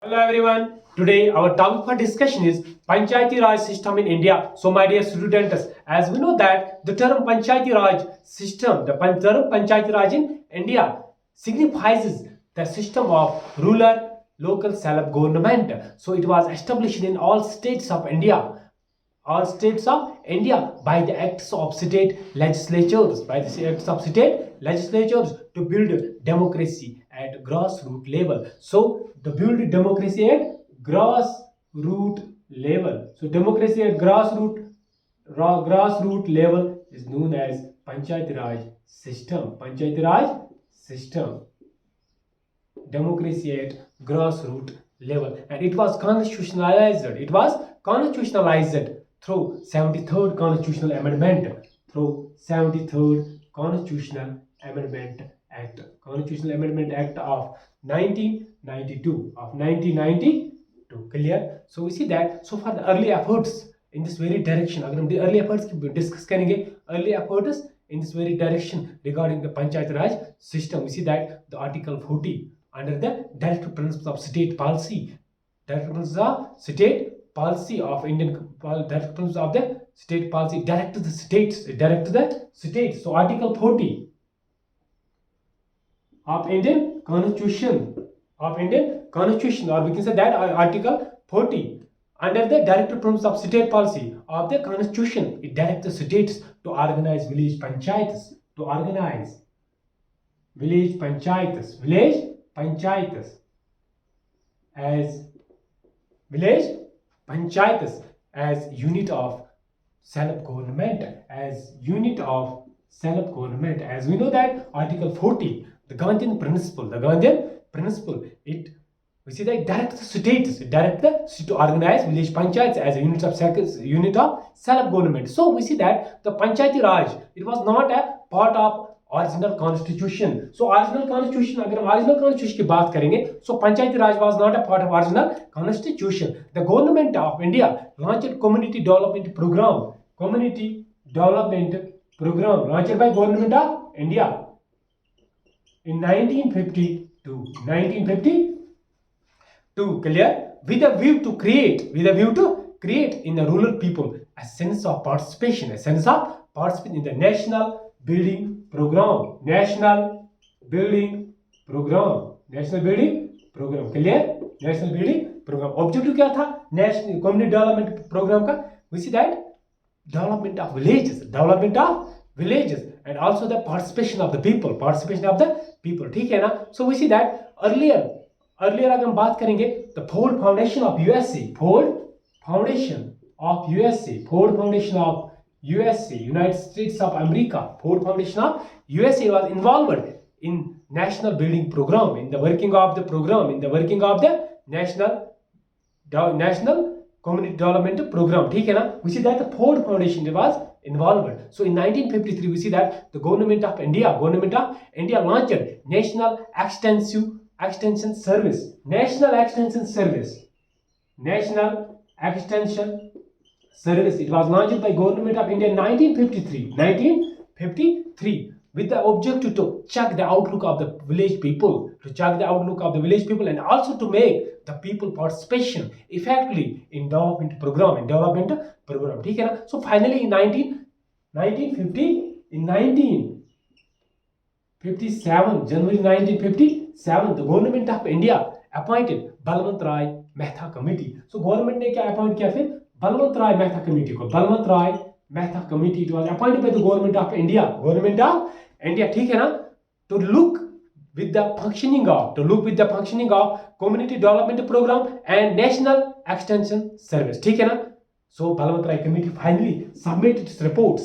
Hello everyone. Today our topic for discussion is Panchayati Raj system in India. So my dear students, as we know that the term Panchayati Raj system, term Panchayati Raj in India signifies the system of rural local self-government. So it was established in all states of India by the acts of state legislatures to build democracy at grassroots level. So to build democracy at grassroots level. So democracy at grassroots level is known as Panchayati Raj system. Panchayati Raj system. Democracy at grassroots level, and it was constitutionalized. Through 73rd Constitutional Amendment. Through 73rd Constitutional Amendment Act. Constitutional Amendment Act of 1992. Clear? So we see that so far the early efforts in this very direction. अगर हम early efforts की discuss करेंगे, early efforts in this very direction regarding the Panchayat Raj system. We see that the Article 40 under the Directive Principles of State Policy. Directive Principles of State Policy of Indian Directive Principles of the State Policy direct to the states. So Article 40 of Indian Constitution, or we can say that Article 40 under the Directive Principles of State Policy of the Constitution, it directs the states to organize village panchayats, as unit of self-government, as we know that Article 40, the Gandhian principle, it we see that directs the states, to organize village panchayats as a unit of self-government. So we see that the Panchayati Raj, it was not a part of original constitution. So original constitution, अगर हम original constitution की बात करेंगे, so Panchayati Raj was not a part of original constitution. The government of India launched community development program launched by government of India in 1952. Clear? With a view to create in the rural people a sense of participation in the national building program. Clear? National building program. Objective क्या था? National community development program का? We see that development of villages, and also the participation of the people. ठीक है ना? So we see that earlier अगर हम बात करेंगे, the Ford Foundation of USA, United States of America, Ford Foundation of USA was involved in national building program, in the working of the national community development program. ठीक है ना? We see that the Ford Foundation was involved. So in 1953 we see that the government of India launched National Extension Service. It was launched by government of India in 1953 with the objective to check the outlook of the village people, and also to make the people participation effectively in development program. ठीक है ना? So finally in 1957, January 1957, the government of India appointed Balwant Rai Mehta Committee. So government ने क्या appoint किया फिर? Balwant Rai Mehta Committee को. It was appointed by the government of India. ठीक है ना? To look with the functioning of community development program and national extension service. ठीक है ना? So Balwant Rai Committee finally submitted its report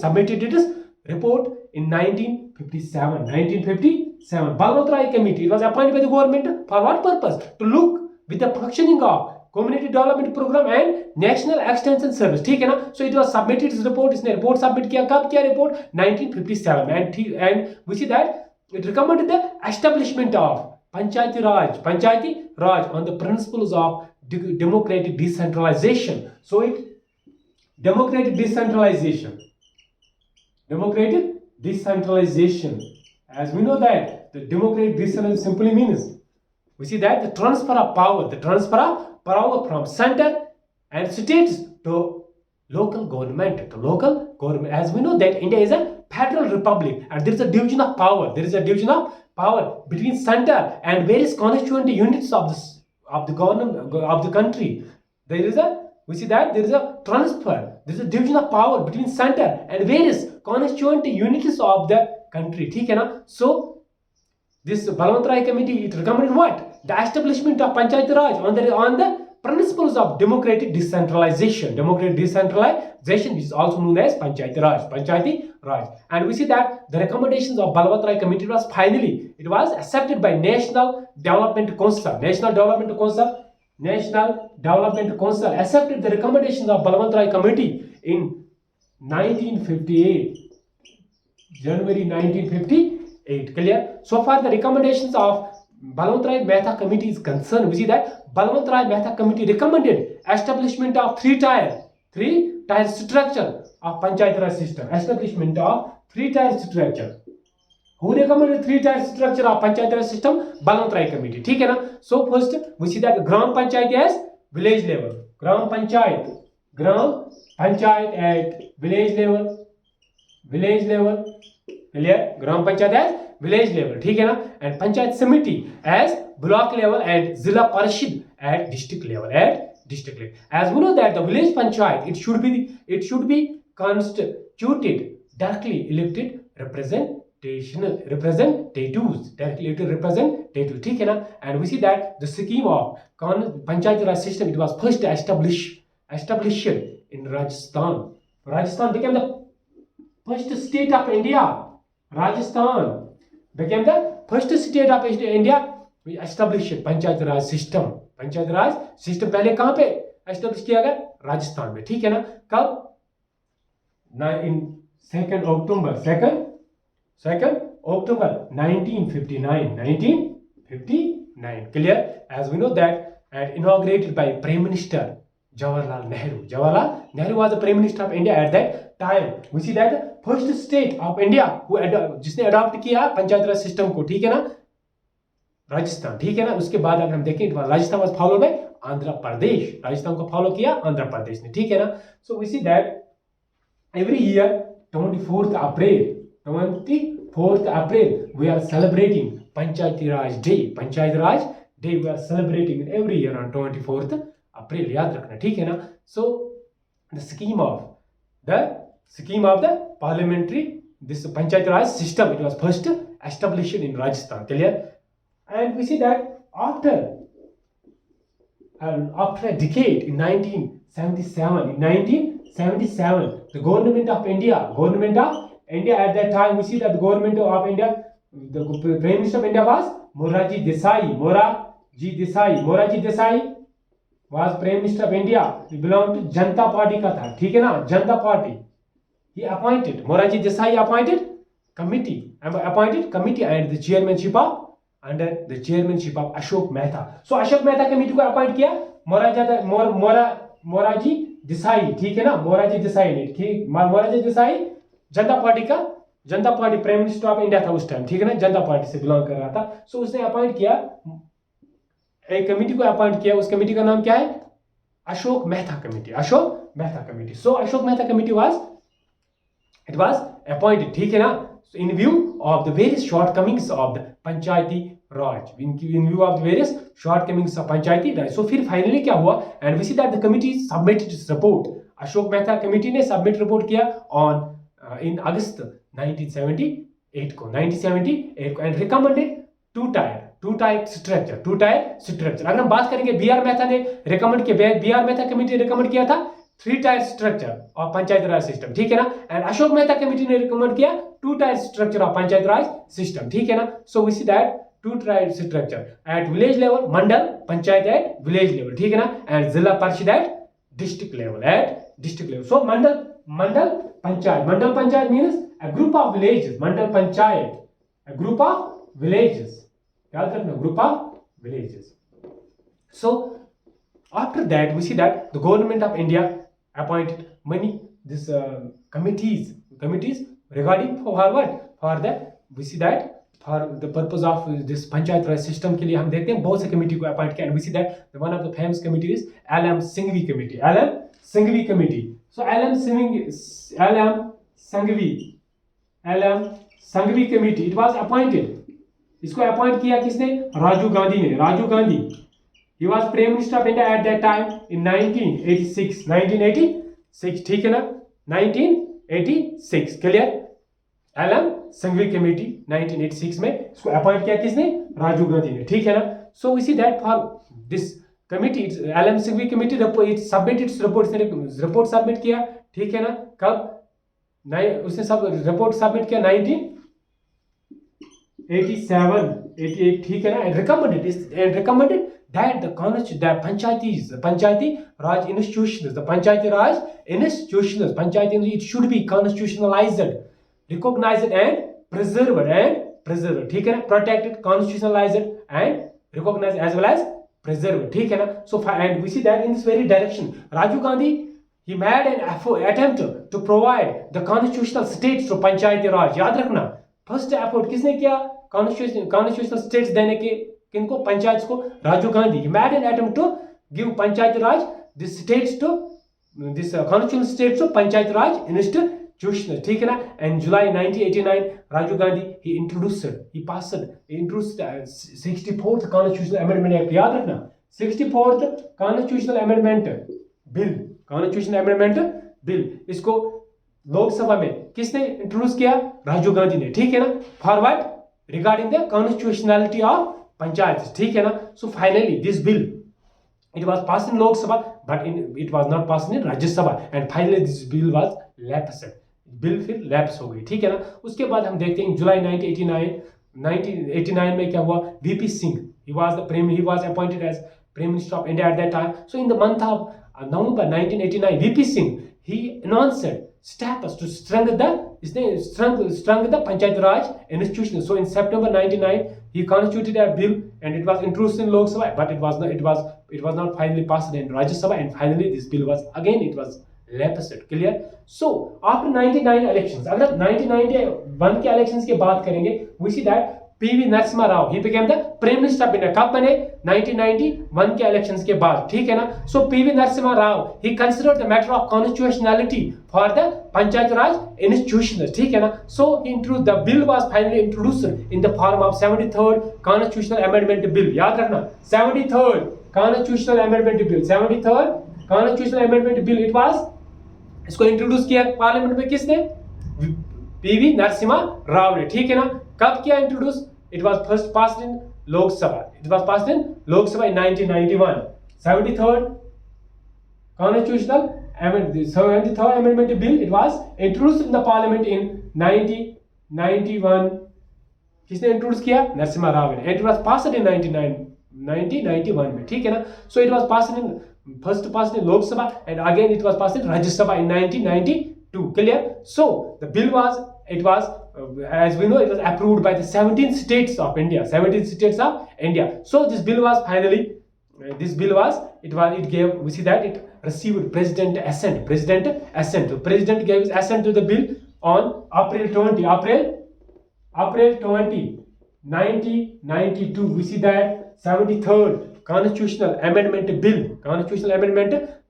in 1957. Balwant Rai Committee, it was appointed by the government for what purpose? To look with the functioning of community development program and national extension service. ठीक है ना? So it was submitted its report. इसने report submit किया. कब किया report? 1957. And we see that it recommended the establishment of Panchayati Raj on the principles of democratic decentralization. So democratic decentralization. As we know that the democratic decentralization simply means we see that the transfer of power from center and states to local government, as we know that India is a federal republic, and there is a division of power between center and various constituent units of the government of the country. We see that there is a transfer, there is a division of power between center and various constituent units of the country. ठीक है ना? So this Balwant Rai committee, it recommended what? The establishment of Panchayat Raj on the principles of democratic decentralization, which is also known as Panchayati Raj. And we see that the recommendations of Balwant Rai committee was accepted by National Development Council accepted the recommendations of Balwant Rai committee in 1958, January 1958. Clear? So far the recommendations of Balwant Rai Mehta committee is concerned. We see that Balwant Rai Mehta committee recommended establishment of three-tier structure of Panchayat Raj system. Establishment of three-tier structure. Who recommended three-tier structure of Panchayat Raj system? Balwant Rai committee. ठीक है ना? So first we see that Gram Panchayat as village level. Gram Panchayat at village level. Clear? Gram Panchayat as village level. ठीक है ना? And Panchayat Samiti as block level and Zilla Parishad at district level. As we know that the village panchayat, it should be constituted directly elected representatives. ठीक है ना? And we see that the scheme of Panchayat Raj system, it was first established in Rajasthan. Rajasthan became the first state of India. Rajasthan became the first state of India. We established Panchayat Raj system. Panchayat Raj system पहले कहाँ पे establish किया गया? राजस्थान में. ठीक है ना? कब? In 2nd October 1959. Clear? As we know that, and inaugurated by Prime Minister Jawaharlal Nehru. Jawaharlal Nehru was the Prime Minister of India at that time. We see that the first state of India जिसने adopt किया पंचायत राज system को. ठीक है ना? राजस्थान. ठीक है ना? उसके बाद अगर हम देखें Rajasthan was followed by Andhra Pradesh. Rajasthan को फॉलो किया आंध्र प्रदेश ने. ठीक है ना? So we see that every year 24th April we are celebrating Panchayati Raj Day. Panchayat Raj Day we are celebrating every year on 24th April. याद रखना. ठीक है ना? So the scheme of the parliamentary this Panchayat Raj system, it was first established in Rajasthan. Clear? And we see that after a decade in 1977, the government of India at that time, we see that the government of India, the Prime Minister of India was Morarji Desai was Prime Minister of India. He belonged to Janata Party का था. ठीक है ना? Janata Party. He appointed Morarji Desai appointed committee and the chairmanship of Ashok Mehta. So Ashok Mehta committee को appoint किया Morarji Desai. ठीक है ना? Morarji Desai ने. ठीक, Morarji Desai Janata party prime minister of India था उस time. ठीक है ना? जनता पार्टी से बिलोंग कर रहा था. सो उसने अपॉइंट किया एक कमेटी को अपॉइंट किया. उस कमेटी का नाम क्या है? Ashok Mehta committee. So Ashok Mehta committee was appointed. ठीक है ना? So in view of the various shortcomings of the Panchayati Raj, in view of the various shortcomings of Panchayati Raj. So फिर finally क्या हुआ? And we see that the committee submitted its report. Ashok Mehta committee ने submit report किया on in August 1978 को and recommended two-tier structure. अगर हम बात करेंगे बी आर मेहता ने रिकमेंड किया, बी आर मेहता कमेटी ने रिकमेंड किया था three-tier structure of Panchayat Raj system. ठीक है ना? And अशोक मेहता कमेटी ने रिकमेंड किया two-tier structure of Panchayat Raj system. ठीक है ना? So we see that two-tier structure at village level, mandal panchayat at village level. ठीक है ना? And zilla parishad at district level. So mandal panchayat means a group of villages. Mandal panchayat, a group of villages. याद रखना, group of villages. So after that we see that the government of India appointed many committees regarding for the we see that for the purpose of this panchayat Raj system के लिए हम देखते हैं बहुत से committee को अपॉइंट किया, and we see that one of the famous committee is L M. Singhvi committee, L M. Singhvi committee. So L M. Singhvi committee it was appointed, इसको अपॉइंट किया किसने? राजीव गांधी ने। Rajiv Gandhi, he was prime minister of India at that time in 1986, ठीक है ना, 1986, clear. LM. Singhvi committee 1986 में इसको appoint किया किसने? राजीव गांधी ने, ठीक है ना। So we see that for this committee L M. Singhvi committee it submit its report submit किया, ठीक है ना। कब? उसने सब रिपोर्ट सबमिट किया 1987, 88, ठीक है ना। And recommended that the Panchayati Raj institutions, the Panchayati Raj institutions, it should be constitutionalized, recognized and preserved, ठीक है ना, protected, constitutionalized and recognized as well as preserved, ठीक है ना। So and we see that in this very direction Rajiv Gandhi he made an attempt to provide the constitutional states to Panchayati Raj। याद रखना first effort किसने किया constitutional states देने के किनको? पंचायत को। Rajiv Gandhi he made an attempt to give Panchayati Raj this states to this constitutional states to Panchayati Raj institutions, ठीक है ना। And July 1989 Rajiv Gandhi he introduced 64th constitutional amendment act। याद रखना 64th constitutional amendment bill, इसको लोकसभा में किसने introduce किया? राजीव गांधी ने, ठीक है ना। Forward regarding the constitutionality of panchayat, ठीक है ना। So finally this bill it was passed in Lok Sabha but it was not passed in Rajya Sabha, and finally this bill was lapsed, bill फिर लैप्स हो गई, ठीक है ना। उसके बाद हम देखते हैं जुलाई 1989 में क्या हुआ? VP Singh he was appointed as Prime Minister of India at that time. So in the month of November 1989 VP Singh he announced steps to strengthen the Panchayat Raj institution. So in September 1999 he constituted a bill and it was introduced in Lok Sabha, but it was not finally passed in Rajya Sabha, and finally this bill was lapsed, clear। So after 99 elections, अगर 1991 के elections की बात करेंगे we see that PV Narasimha Rao he became the Prime Minister of India। कब बने? 1991 के elections के बाद, ठीक है ना। So PV Narasimha Rao he considered the matter of constitutionality for the Panchayat Raj institutions, ठीक है ना। So the bill was finally introduced in the form of 73rd Constitutional Amendment Bill। याद रखना 73rd Constitutional Amendment Bill it was, इसको introduce किया parliament में किसने? PV Narasimha Rao ने, ठीक है ना। कब किया introduce? It was first passed in Lok Sabha, in 1991। 73rd Amendment Bill it was introduced in the Parliament in 1991। किसने इंट्रोड्यूस किया? नरसिम्हा राव ने। It was passed in 1991 में, ठीक है ना। So it was passed in Lok Sabha and again it was passed in Rajya Sabha in 1992, clear। So the bill was as we know it was approved by the 17 states of India, So this bill was finally it gave, we see that it received president assent, the president gave his assent to the bill on April 20 1992। we see that 73rd Constitutional Amendment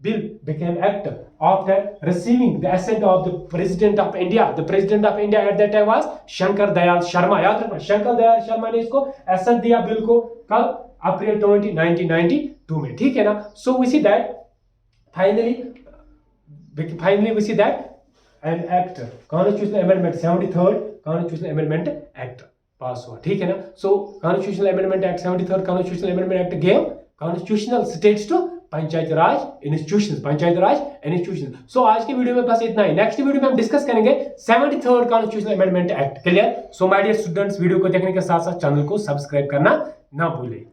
Bill became act after receiving the assent of the President of India। The President of India at that time was Shankar Dayal Sharma। याद रखना शंकर दयाल शर्मा ने इसको assent दिया bill को। कब? April 20 1992 में, ठीक है ना। So we see that finally we see that an act Constitutional Amendment 73rd Constitutional Amendment Act पास हुआ, ठीक है ना। So Constitutional Amendment Act 73rd Constitutional Amendment Act gave constitutional states to panchayat raj institutions. So आज के वीडियो में बस इतना ही। Next video में हम डिस्कस करेंगे 73rd constitutional amendment act, clear. So my dear students, video को देखने के साथ साथ चैनल को सब्सक्राइब करना ना भूलें।